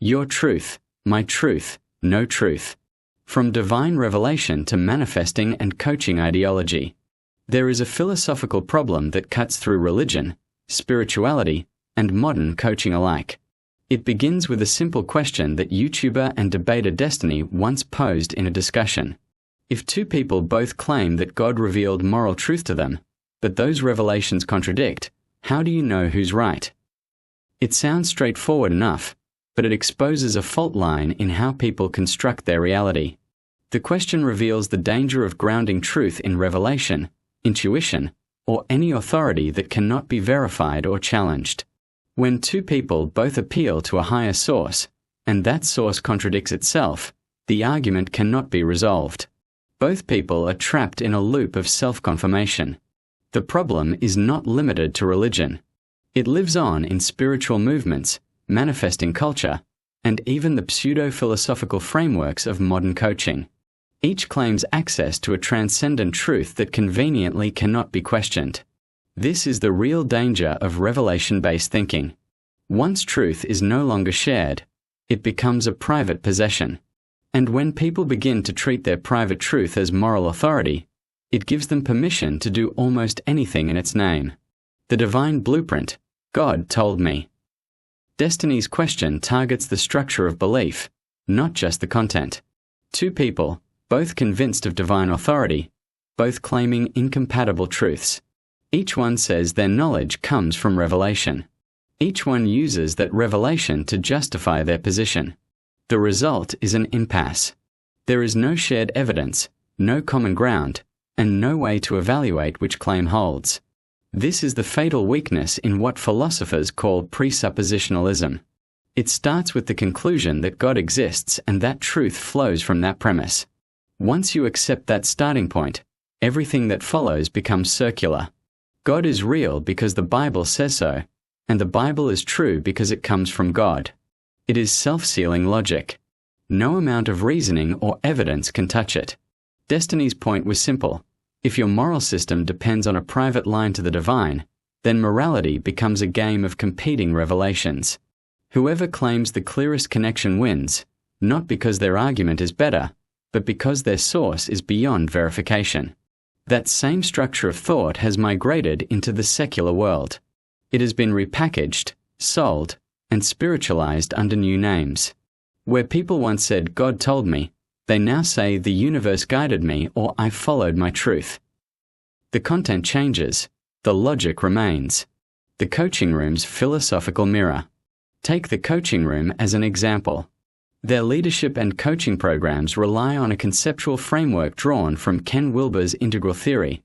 Your truth, my truth, no truth. From divine revelation to manifesting and coaching ideology. There is a philosophical problem that cuts through religion, spirituality, and modern coaching alike. It begins with a simple question that YouTuber and debater Destiny once posed in a discussion. If two people both claim that God revealed moral truth to them, but those revelations contradict, how do you know who's right? It sounds straightforward enough, but it exposes a fault line in how people construct their reality. The question reveals the danger of grounding truth in revelation, intuition, or any authority that cannot be verified or challenged. When two people both appeal to a higher source, and that source contradicts itself, the argument cannot be resolved. Both people are trapped in a loop of self-confirmation. The problem is not limited to religion. It lives on in spiritual movements, manifesting culture, and even the pseudo-philosophical frameworks of modern coaching. Each claims access to a transcendent truth that conveniently cannot be questioned. This is the real danger of revelation-based thinking. Once truth is no longer shared, it becomes a private possession. And when people begin to treat their private truth as moral authority, it gives them permission to do almost anything in its name. The divine blueprint, God told me. Destiny's question targets the structure of belief, not just the content. Two people, both convinced of divine authority, both claiming incompatible truths. Each one says their knowledge comes from revelation. Each one uses that revelation to justify their position. The result is an impasse. There is no shared evidence, no common ground, and no way to evaluate which claim holds. This is the fatal weakness in what philosophers call presuppositionalism. It starts with the conclusion that God exists and that truth flows from that premise. Once you accept that starting point, everything that follows becomes circular. God is real because the Bible says so, and the Bible is true because it comes from God. It is self-sealing logic. No amount of reasoning or evidence can touch it. Destiny's point was simple. If your moral system depends on a private line to the divine, then morality becomes a game of competing revelations. Whoever claims the clearest connection wins, not because their argument is better, but because their source is beyond verification. That same structure of thought has migrated into the secular world. It has been repackaged, sold, and spiritualized under new names. Where people once said, God told me, they now say the universe guided me or I followed my truth. The content changes, the logic remains. The coaching room's philosophical mirror. Take the coaching room as an example. Their leadership and coaching programs rely on a conceptual framework drawn from Ken Wilber's integral theory,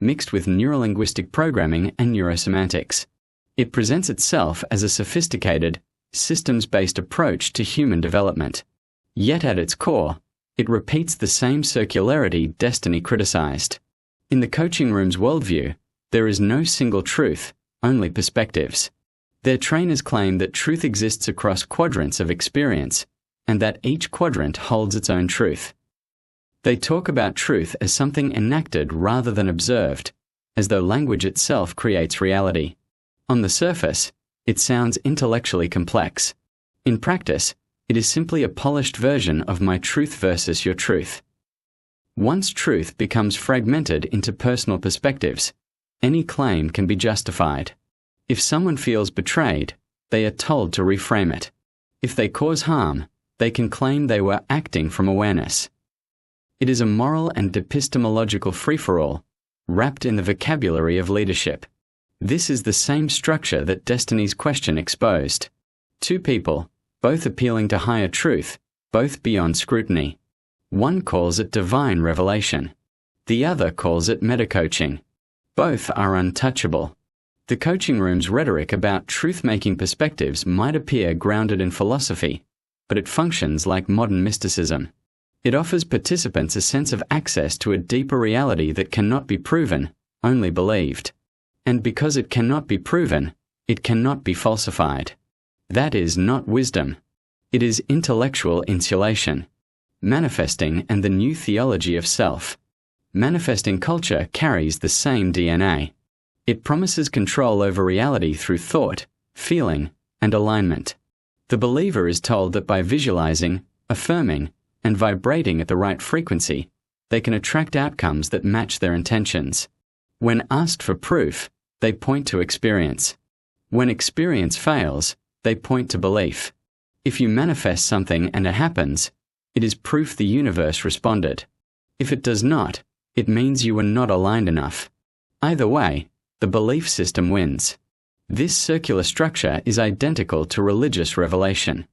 mixed with neurolinguistic programming and neurosemantics. It presents itself as a sophisticated, systems-based approach to human development. Yet at its core, it repeats the same circularity Destiny criticized. In the coaching room's worldview, there is no single truth, only perspectives. Their trainers claim that truth exists across quadrants of experience, and that each quadrant holds its own truth. They talk about truth as something enacted rather than observed, as though language itself creates reality. On the surface, it sounds intellectually complex. In practice, it is simply a polished version of my truth versus your truth. Once truth becomes fragmented into personal perspectives, any claim can be justified. If someone feels betrayed, they are told to reframe it. If they cause harm, they can claim they were acting from awareness. It is a moral and epistemological free-for-all, wrapped in the vocabulary of leadership. This is the same structure that Destiny's question exposed. Two people, both appealing to higher truth, both beyond scrutiny. One calls it divine revelation. The other calls it metacoaching. Both are untouchable. The coaching room's rhetoric about truth-making perspectives might appear grounded in philosophy, but it functions like modern mysticism. It offers participants a sense of access to a deeper reality that cannot be proven, only believed. And because it cannot be proven, it cannot be falsified. That is not wisdom. It is intellectual insulation. Manifesting and the new theology of self. Manifesting culture carries the same DNA. It promises control over reality through thought, feeling, and alignment. The believer is told that by visualizing, affirming, and vibrating at the right frequency, they can attract outcomes that match their intentions. When asked for proof, they point to experience. When experience fails, they point to belief. If you manifest something and it happens, it is proof the universe responded. If it does not, it means you were not aligned enough. Either way, the belief system wins. This circular structure is identical to religious revelation.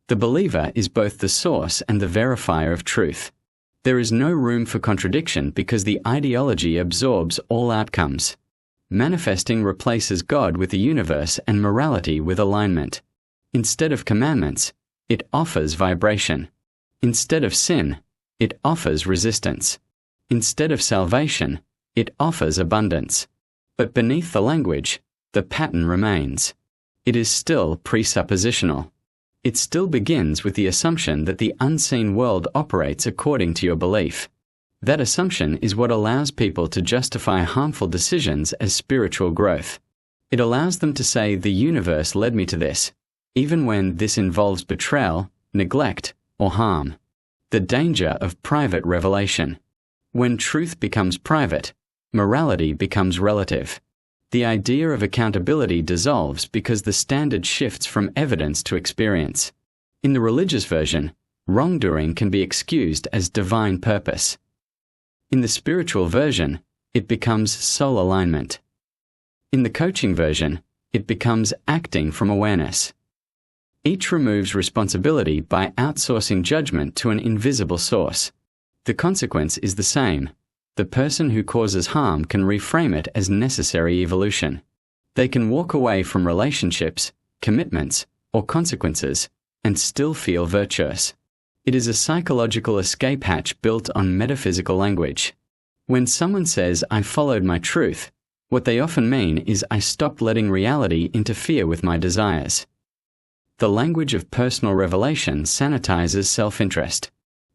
The believer is both the source and the verifier of truth. There is no room for contradiction because the ideology absorbs all outcomes. Manifesting replaces God with the universe and morality with alignment. Instead of commandments, it offers vibration. Instead of sin, it offers resistance. Instead of salvation, it offers abundance. But beneath the language, the pattern remains. It is still presuppositional. It still begins with the assumption that the unseen world operates according to your belief. That assumption is what allows people to justify harmful decisions as spiritual growth. It allows them to say the universe led me to this, even when this involves betrayal, neglect, or harm. The danger of private revelation. When truth becomes private, morality becomes relative. The idea of accountability dissolves because the standard shifts from evidence to experience. In the religious version, wrongdoing can be excused as divine purpose. In the spiritual version, it becomes soul alignment. In the coaching version, it becomes acting from awareness. Each removes responsibility by outsourcing judgment to an invisible source. The consequence is the same. The person who causes harm can reframe it as necessary evolution. They can walk away from relationships, commitments, or consequences and still feel virtuous. It is a psychological escape hatch built on metaphysical language. When someone says, "I followed my truth," what they often mean is, "I stopped letting reality interfere with my desires." The language of personal revelation sanitizes self-interest.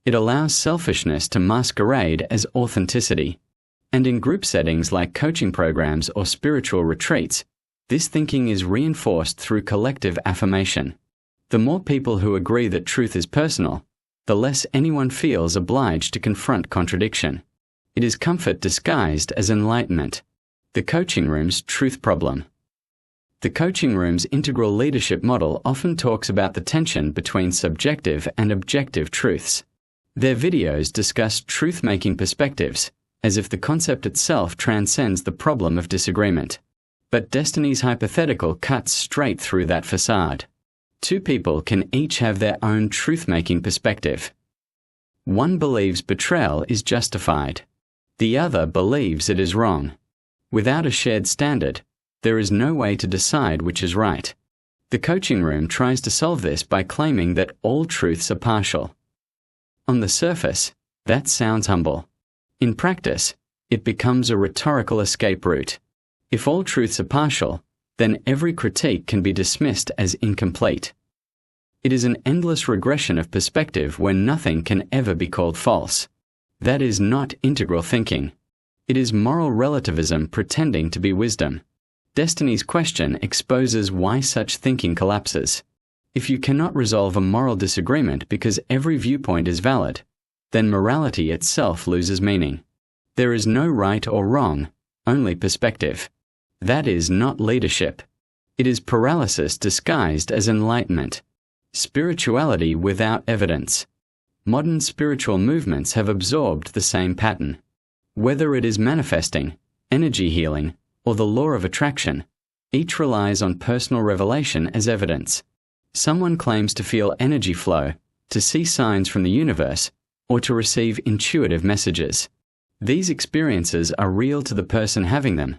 It allows selfishness to masquerade as authenticity. And in group settings like coaching programs or spiritual retreats, this thinking is reinforced through collective affirmation. The more people who agree that truth is personal, the less anyone feels obliged to confront contradiction. It is comfort disguised as enlightenment. The coaching room's truth problem. The coaching room's integral leadership model often talks about the tension between subjective and objective truths. Their videos discuss truth-making perspectives, as if the concept itself transcends the problem of disagreement. But Destiny's hypothetical cuts straight through that facade. Two people can each have their own truth-making perspective. One believes betrayal is justified. The other believes it is wrong. Without a shared standard, there is no way to decide which is right. The coaching room tries to solve this by claiming that all truths are partial. On the surface, that sounds humble. In practice, it becomes a rhetorical escape route. If all truths are partial, then every critique can be dismissed as incomplete. It is an endless regression of perspective where nothing can ever be called false. That is not integral thinking. It is moral relativism pretending to be wisdom. Destiny's question exposes why such thinking collapses. If you cannot resolve a moral disagreement because every viewpoint is valid, then morality itself loses meaning. There is no right or wrong, only perspective. That is not leadership. It is paralysis disguised as enlightenment. Spirituality without evidence. Modern spiritual movements have absorbed the same pattern. Whether it is manifesting, energy healing, or the law of attraction, each relies on personal revelation as evidence. Someone claims to feel energy flow, to see signs from the universe, or to receive intuitive messages. These experiences are real to the person having them,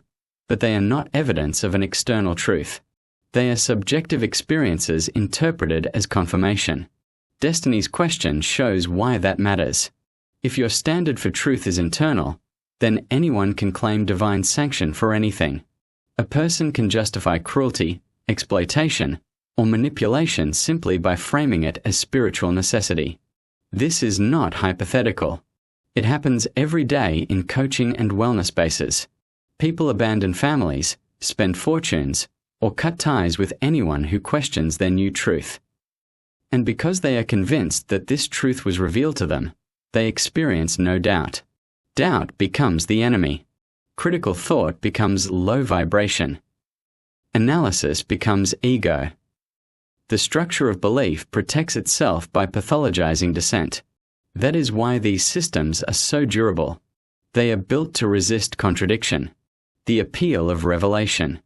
but they are not evidence of an external truth. They are subjective experiences interpreted as confirmation. Destiny's question shows why that matters. If your standard for truth is internal, then anyone can claim divine sanction for anything. A person can justify cruelty, exploitation, or manipulation simply by framing it as spiritual necessity. This is not hypothetical. It happens every day in coaching and wellness spaces. People abandon families, spend fortunes, or cut ties with anyone who questions their new truth. And because they are convinced that this truth was revealed to them, they experience no doubt. Doubt becomes the enemy. Critical thought becomes low vibration. Analysis becomes ego. The structure of belief protects itself by pathologizing dissent. That is why these systems are so durable. They are built to resist contradiction. The appeal of revelation.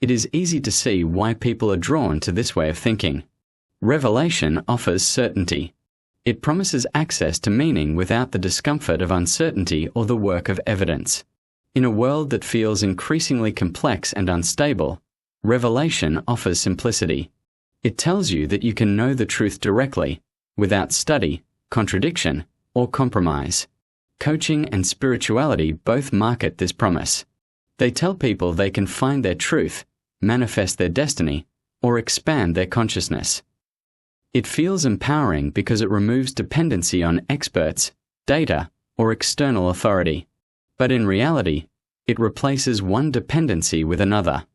It is easy to see why people are drawn to this way of thinking. Revelation offers certainty. It promises access to meaning without the discomfort of uncertainty or the work of evidence. In a world that feels increasingly complex and unstable, revelation offers simplicity. It tells you that you can know the truth directly, without study, contradiction, or compromise. Coaching and spirituality both market this promise. They tell people they can find their truth, manifest their destiny, or expand their consciousness. It feels empowering because it removes dependency on experts, data, or external authority. But in reality, it replaces one dependency with another.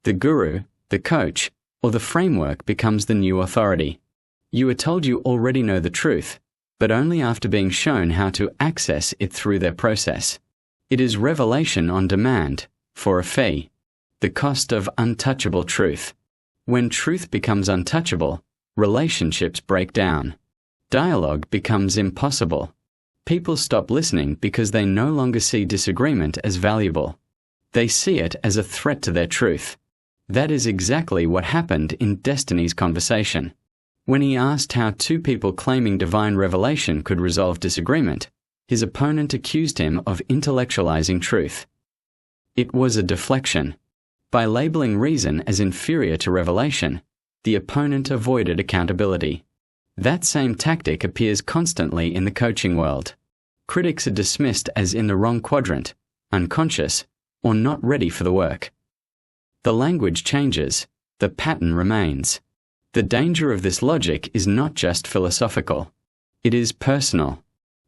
The guru, the coach, or the framework becomes the new authority. You are told you already know the truth, but only after being shown how to access it through their process. It is revelation on demand, for a fee. The cost of untouchable truth. When truth becomes untouchable, relationships break down. Dialogue becomes impossible. People stop listening because they no longer see disagreement as valuable. They see it as a threat to their truth. That is exactly what happened in Destiny's conversation. When he asked how two people claiming divine revelation could resolve disagreement, his opponent accused him of intellectualizing truth. It was a deflection. By labeling reason as inferior to revelation, the opponent avoided accountability. That same tactic appears constantly in the coaching world. Critics are dismissed as in the wrong quadrant, unconscious, or not ready for the work. The language changes, the pattern remains. The danger of this logic is not just philosophical. It is personal.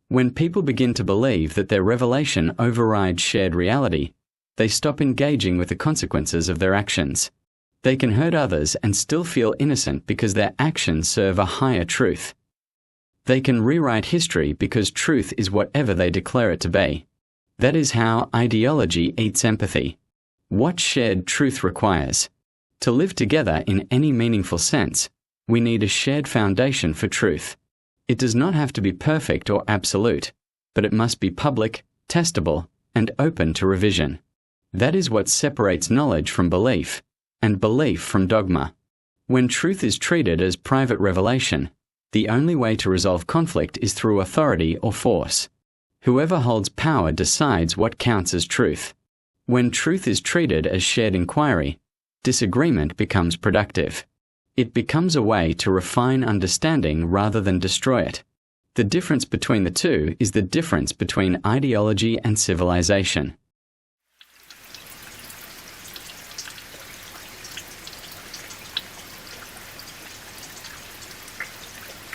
When people begin to believe that their revelation overrides shared reality, they stop engaging with the consequences of their actions. They can hurt others and still feel innocent because their actions serve a higher truth. They can rewrite history because truth is whatever they declare it to be. That is how ideology eats empathy. What shared truth requires. To live together in any meaningful sense, we need a shared foundation for truth. It does not have to be perfect or absolute, but it must be public, testable, and open to revision. That is what separates knowledge from belief, and belief from dogma. When truth is treated as private revelation, the only way to resolve conflict is through authority or force. Whoever holds power decides what counts as truth. When truth is treated as shared inquiry, disagreement becomes productive. It becomes a way to refine understanding rather than destroy it. The difference between the two is the difference between ideology and civilization.